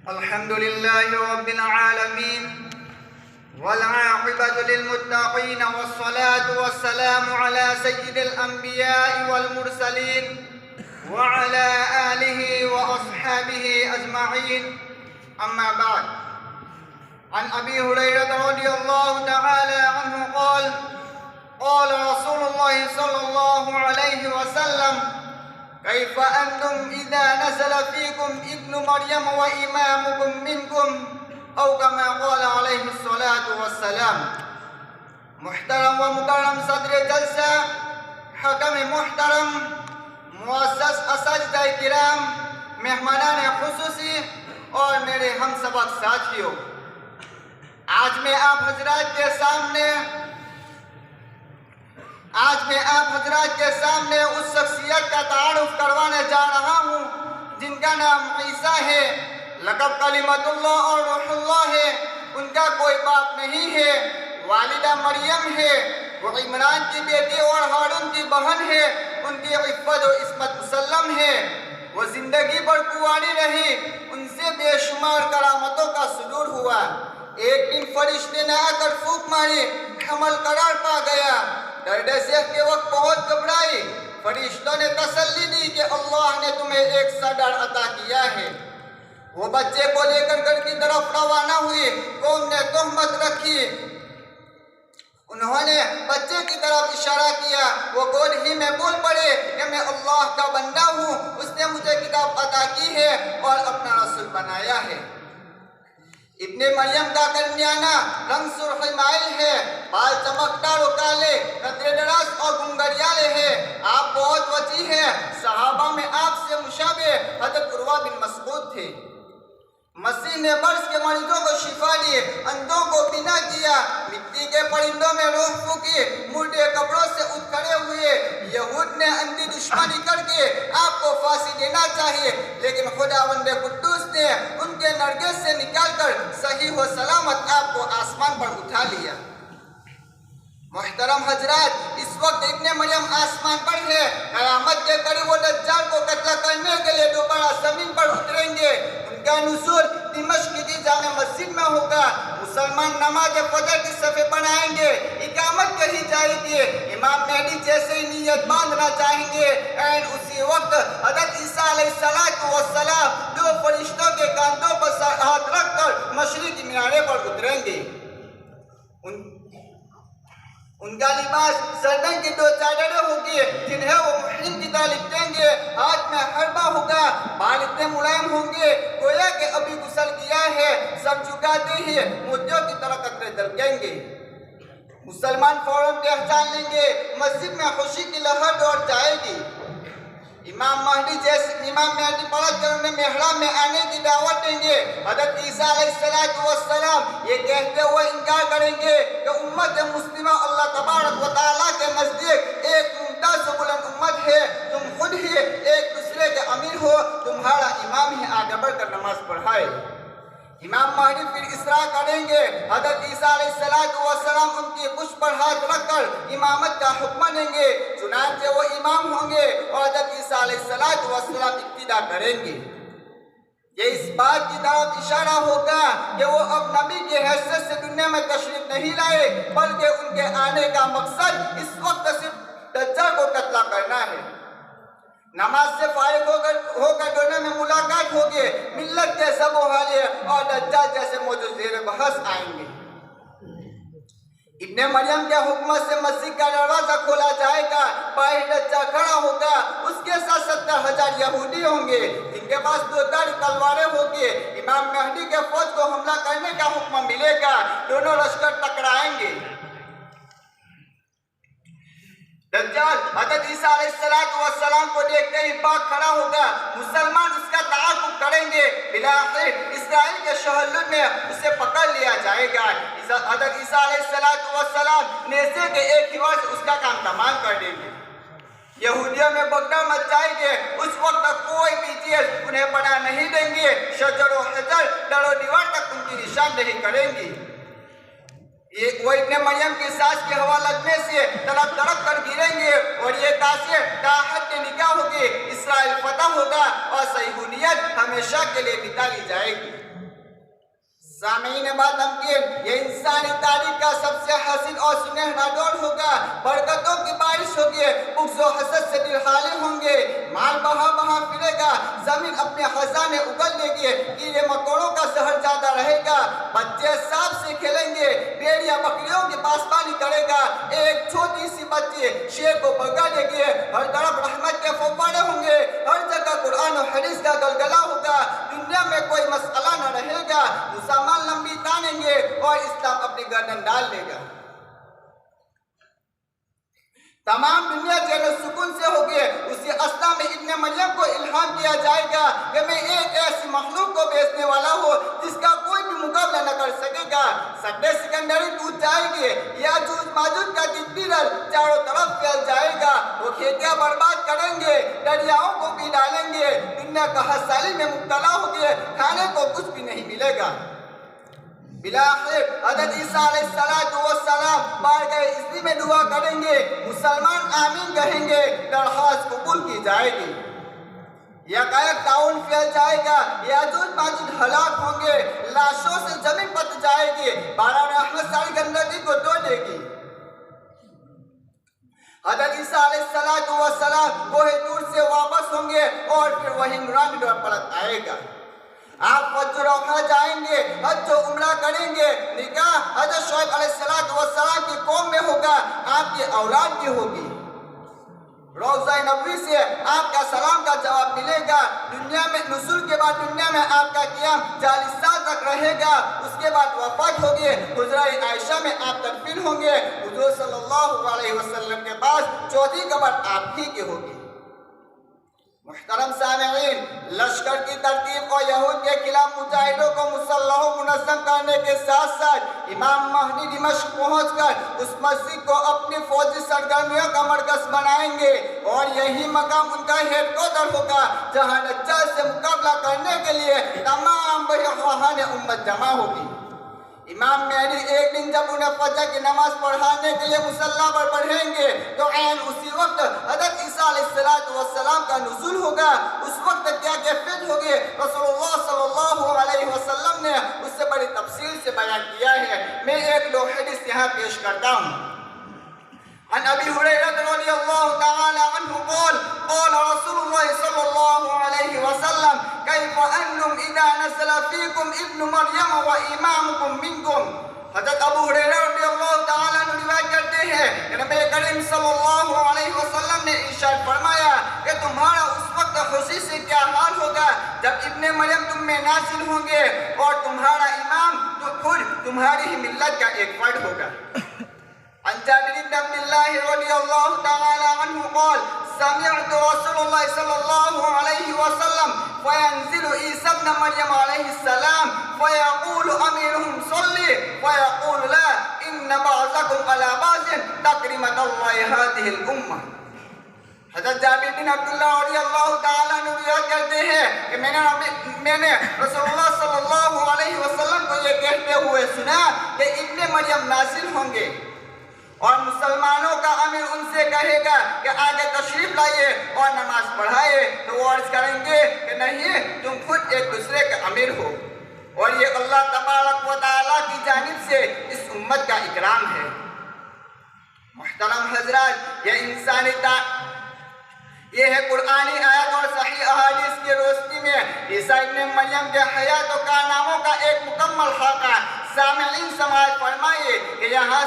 الحمد لله رب العالمين والعاقبة للمتقين والصلاة والسلام على سيد الأنبياء والمرسلين وعلى آله وأصحابه أجمعين. أما بعد، عن أبي هريرة رضي الله تعالى عنه قال: قال رسول الله صلى الله عليه وسلم: كيف أنتم إذا نزل فيكم ابن مريم وإمامكم منكم، أو كما قال عليه الصلاة والسلام. محترم و مکرم صدر جلسہ، حکم محترم، معزز اساتذہ کرام، مہمانان خصوصی اور میرے ہم سبق ساتھیوں، آج میں آپ حضرات کے سامنے اس شخصیت کا تعارف کروانے جا رہا ہوں جن کا نام عیسیٰ ہے، لقب کلمۃ اللہ اور روح اللہ ہے. ان کا کوئی باپ نہیں ہے، والدہ مریم ہے، وہ عمران کی بیٹی اور ہارون کی بہن ہے. ان کی عفت و عصمت مسلم ہے، وہ زندگی بھر کنواری رہی، ان سے بے شمار کرامتوں کا صدور ہوا. ایک دن فرشتے نے آ کر پھونک ماری، حمل قرار پا گیا. درد سیف کے وقت بہت گھبرائی. فرشتوں نے تسلی دی کہ اللہ نے تمہیں ایک صدر عطا کیا ہے. وہ بچے کو لے کر گھر کی طرف روانہ ہوئی. قوم نے تہمت رکھی، انہوں نے بچے کی طرف اشارہ کیا. وہ گود ہی میں بول پڑے کہ میں اللہ کا بندہ ہوں، اس نے مجھے کتاب عطا کی ہے اور اپنا رسول بنایا ہے. ابن مریم کا درمیانہ رنگ سرخ مائل ہے، بال چمکدار و کالے، نظر دراز اور گنگریالے ہیں. آپ بہت وسیع ہیں. صحابہ میں آپ سے مشابہ حضرت عروہ بن مسعود تھے. مسیح نے برس کے مریضوں کو شفا دی، اندھوں کو بینا کیا، مٹی کے پرندوں میں روح پھونکی، مردے قبروں سے اٹھ کھڑے ہوئے. یہود نے اندھی دشمنی کر کے آپ کو پھانسی دینا چاہیے، لیکن خداوند قدوس نے ان کے نرگس سے نکال کر صحیح و سلامت آپ کو آسمان پر اٹھا لیا. محترم حضرات، اس وقت ابن مریم آسمان پر ہے. قیامت کے قریب وہ دجال کو قتل کرنے کے لیے دوبارہ زمین پر اتریں گے. ان کا نزول دمشق کی جامع مسجد میں ہوگا. مسلمان نماز فجر کی صفیں بنائیں گے، اقامت کہی جائے گی. امام مہدی جیسے ہی نیت باندھنا چاہیں گے، اینڈ اسی وقت حضرت عیسیٰ علیہ السلام دو فرشتوں کے کاندھوں پر ہاتھ رکھ کر مشرقی مینارے پر اتریں گے. ان کا لباس سردن کی 2 چادریں ہوگی جنہیں وہ محرم کی طرح لپٹیں گے. ہاتھ میں حربہ ہوگا، بال اتنے ملائم ہوں گے گویا کہ ابھی غسل کیا ہے. سر جھکاتے ہی موتیوں کی طرح قطرے دلکیں گے. مسلمان فوراً پہچان لیں گے، مسجد میں خوشی کی لہر دوڑ جائے گی. امام مہدی پلٹ کر انہیں محراب میں آنے کی دعوت دیں گے. حضرت عیسیٰ علیہ السلام یہ کہتے ہوئے انکار کریں گے کہ امت مسلمہ اللہ تبارک و تعالیٰ کے نزدیک ایک ممتاز و بلند امت ہے. تم خود ہی ایک دوسرے کے امیر ہو، تمہارا امام ہی آگے بڑھ کر نماز پڑھائے. امام مہدی پھر اصرار کریں گے. حضرت عیسیٰ علیہ السلام ان کی پشت پر ہاتھ رکھ کر امامت کا حکم دیں گے. چنانچہ وہ امام ہوں گے اور حضرت عیسیٰ علیہ السلام اقتدا کریں گے. یہ اس بات کی طرف اشارہ ہوگا کہ وہ اب نبی کی حیثیت سے دنیا میں تشریف نہیں لائے، بلکہ ان کے آنے کا مقصد اس وقت صرف دجال کو قتل کرنا ہے. نماز سے فارغ ہو کر دونوں میں ملاقات ہوگی. ملت کے سب حالیے اور دجال جیسے موضوع زیر بحث آئیں گے. ابن مریم کے حکمت سے مسجد کا دروازہ کھولا جائے گا. باہر دجال کھڑا ہوگا، اس کے ساتھ 70,000 یہودی ہوں گے جن کے پاس 2 دھاری تلواریں ہوں گی. امام مہدی کے فوج کو حملہ کرنے کا حکم ملے گا. دونوں لشکر ٹکرائیں گے. دجال حضرت عیسیٰ علیہ السلام کو دیکھتے ہی بھاگ کھڑا ہوگا. مسلمان اس کا تعاقب کریں گے. بالآخر اسرائیل کے شہر میں اسے پکڑ لیا جائے گا. حضرت عیسیٰ علیہ السلام نیزے کے ایک ہی وار سے اس کا کام تمام کر دیں گے. یہودیوں میں بگدڑ مچ جائے گے. اس وقت تک کوئی بھی چیز انہیں پناہ نہیں دیں گے. شجر و حجر، در و دیوار تک ان کی نشاندہی کریں گی. وہ ابن مریم کی سانس کے ہوا لگنے سے تڑپ تڑپ کر گریں گے اور یہ تاثیر تا حد نکاح ہوگی. اسرائیل فتح ہوگا اور صہیونیت ہمیشہ کے لیے مٹا لی جائے گی. سامعین باتمکین، یہ انسانی تاریخ کا سب سے حسین اور سنہرا دور ہوگا۔ برکتوں کی بارش ہوگی، بغض و حسد سے دل خالی ہوں گے، مال بہا بہا پھرے گا، زمین اپنے خزانے اگل دے گی، کیڑے مکوڑوں کا زہر زیادہ رہے گا، بچے سانپ سے کھیلیں گے، بھیڑیا بکریوں کے پاسبانی کرے گا، ایک چھوٹی سی بچی شیر کو بھگا دے گی، ہر طرف رحمت کے فوارے ہوں گے، ہر جگہ قرآن و حدیث کا گلگلہ ہوگا، دنیا میں کوئی مسئلہ نہ رہے گا، مسلمان لمبی تانیں گے اور اسلام اپنی گردن ڈال لے گا۔ تمام دنیا چین و سکون سے ہوگی۔ اسی اسنا میں ابن مریم کو الہام کیا جائے گا کہ میں ایک ایسی مخلوق کو بھیجنے والا ہوں جس کا کوئی بھی مقابلہ نہ کر سکے گا۔ سڈے سکندری ٹوٹ جائے گی، یاجوج ماجوج کا تیرل چاروں طرف پھیل جائے گا، وہ کھیتیاں برباد کریں گے، دریاؤں کو بھی ڈالیں گے، دنیا کا سالی میں مبتلا ہوگی، کھانے کو کچھ بھی نہیں ملے گا۔ بلاخر حضرت عیسیٰ علیہ السلام بارگاہ عزت میں دعا کریں گے، مسلمان آمین کہیں گے، درخواست قبول کی جائے گی، یکایک تعاون پھیل جائے گا، یاجوج ماجوج ہلاک ہوں گے، لاشوں سے زمین پت جائے گی، باران رحمت ساری گندگی کو دھو دے گی۔ حضرت عیسیٰ علیہ السلام کوہ طور سے واپس ہوں گے اور پھر وہی نورانی دور پلٹ آئے گا۔ آپ فجر روحہ جائیں گے، حج و عمرہ کریں گے، نکاح حضرت شعیب علیہ السلام کی قوم میں ہوگا، آپ کی اولاد بھی ہوگی، روضہ نبوی سے آپ کا سلام کا جواب ملے گا، دنیا میں نزول کے بعد دنیا میں آپ کا قیام 40 سال تک رہے گا، اس کے بعد وفات ہوگی، حجرہ عائشہ میں آپ تدفین ہوں گے، حضور صلی اللہ علیہ وسلم کے پاس چوتھی قبر آپ ہی کی ہوگی۔ محترم سامعین، لشکر کی ترتیب اور یہود کے خلاف مجاہدوں کو مسلح و منظم کرنے کے ساتھ ساتھ امام مہدی دمشق پہنچ کر اس مسجد کو اپنی فوجی سرگرمیوں کا مرکز بنائیں گے اور یہی مقام ان کا ہیڈ کوارٹر ہوگا جہاں دجال سے مقابلہ کرنے کے لیے تمام بخواہان امت جمع ہوگی۔ امام مہدی ایک دن جب انہیں فجر کی نماز پڑھانے کے لیے مصلی پر بڑھیں گے تو عین اسی وقت حضرت عیسیٰ علیہ السلام کا نزول ہوگا۔ اس وقت کیا کیفیت ہوگی رسول اللہ صلی اللہ علیہ وسلم نے اس سے بڑی تفصیل سے بیان کیا ہے۔ میں ایک دو حدیث یہاں پیش کرتا ہوں۔ عن ابی ہریرہ رضی اللہ تعالی عنہ قال قال رسول اللہ صلی اللہ علیہ وسلم کیف انتم اذا نزل فیکم ابن مریم و امامکم منکم۔ حضرت ابو ہریرہ رضی اللہ تعالی عنہ روایت کرتے ہیں کہ نبی کریم صلی اللہ علیہ وسلم نے ارشاد فرمایا کہ تمہارا اس وقت خوشی سے کیا حال ہوگا جب ابن مریم تم میں نازل ہوں گے اور تمہارا امام تو خود تمہاری ہی ملت کا ایک فرد ہوگا۔ عن جابر بن عبد الله رضي الله تعالى عنه قال سمعت رسول الله صلى الله عليه وسلم فينزل عيسى ابن مريم عليه السلام فيقول أميرهم صلي فيقول لا إن بعضكم على بعض تكريمة الله هذه الأمة۔ حضرت جابر بن عبداللہ رضی اللہ تعالیٰ عنہ روایت کرتے ہیں کہ میں نے رسول اللہ صلی اللہ علیہ وسلم کو یہ کہتے ہوئے سنا کہ ابن مریم نازل ہوں گے اور مسلمانوں کا امیر ان سے کہے گا کہ آگے تشریف لائیے اور نماز پڑھائے، تو وہ عرض کریں گے کہ نہیں، تم خود ایک دوسرے کے امیر ہو، اور یہ اللہ تبارک و تعالیٰ کی جانب سے اس امت کا اکرام ہے۔ محترم حضرات، یہ ہے قرآنی آیت اور صحیح احادیث کی روشنی میں عیسیٰ ابن مریم کے حیات و کارناموں کا ایک مکمل خاکہ سامعین سماعت فرمائیے کہ یہاں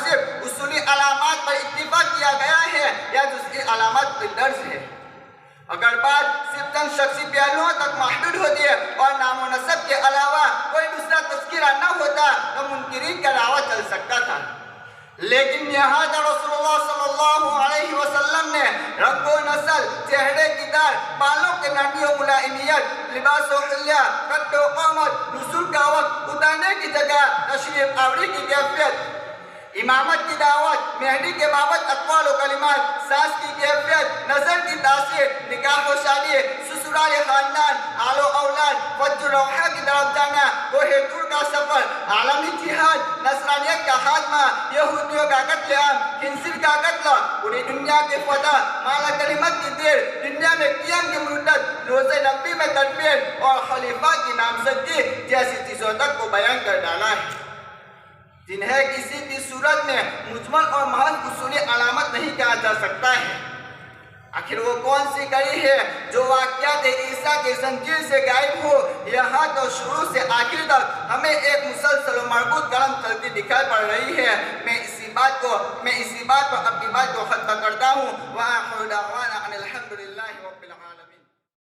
صرف اصولی علامات پر اتفاق کیا گیا ہے یا جزئی علامات پر درج ہے۔ اگر بات صرف چند شخصی پہلوؤں تک محدود ہوتی ہے اور نام و نسب کے علاوہ کوئی دوسرا تذکرہ نہ ہوتا تو منکرین کا دعویٰ چل سکتا تھا، لیکن یہاں کا رسول اللہ صلی اللہ علیہ وسلم نے رنگ و نسل، چہرے کی دار، بالوں کے نرمی و ملائمیت، لباس و حلیہ، قد و قامت، نزول کا وقت، اترنے کی جگہ، تشریف آوری کی کیفیت، امامت کی دعوت، مہدی کے بابت اقوال و کلمات، ساس کی کیفیت، نظر کی تاثیر، نکاح و شادی، سسرال خاندان، آل و اولاد، فجر روحہ کی طرف جانا، کوہ طور کا سفر، عالمی جہاد، نصرانیت کا خاتمہ، یہودیوں کا قتل عام، خنزیر کا قتل، پوری دنیا کی فتح، مالا کلمت کی دیر، دنیا میں قیام کی مدت، روز نبی میں تکبیر اور خلیفہ کی نامزدگی جیسی چیزوں تک کو بیان کر ڈالا ہے، جنہیں کسی بھی صورت میں مجمل اور محض اصولی علامت نہیں کہا جا سکتا ہے۔ آخر وہ کون سی کڑی ہے جو واقعات عیسیٰ کی زنجیر سے غائب ہو، یہاں تو شروع سے آخر تک ہمیں ایک مسلسل و مربوط کرم چلتی دکھائی پڑ رہی ہے۔ میں اسی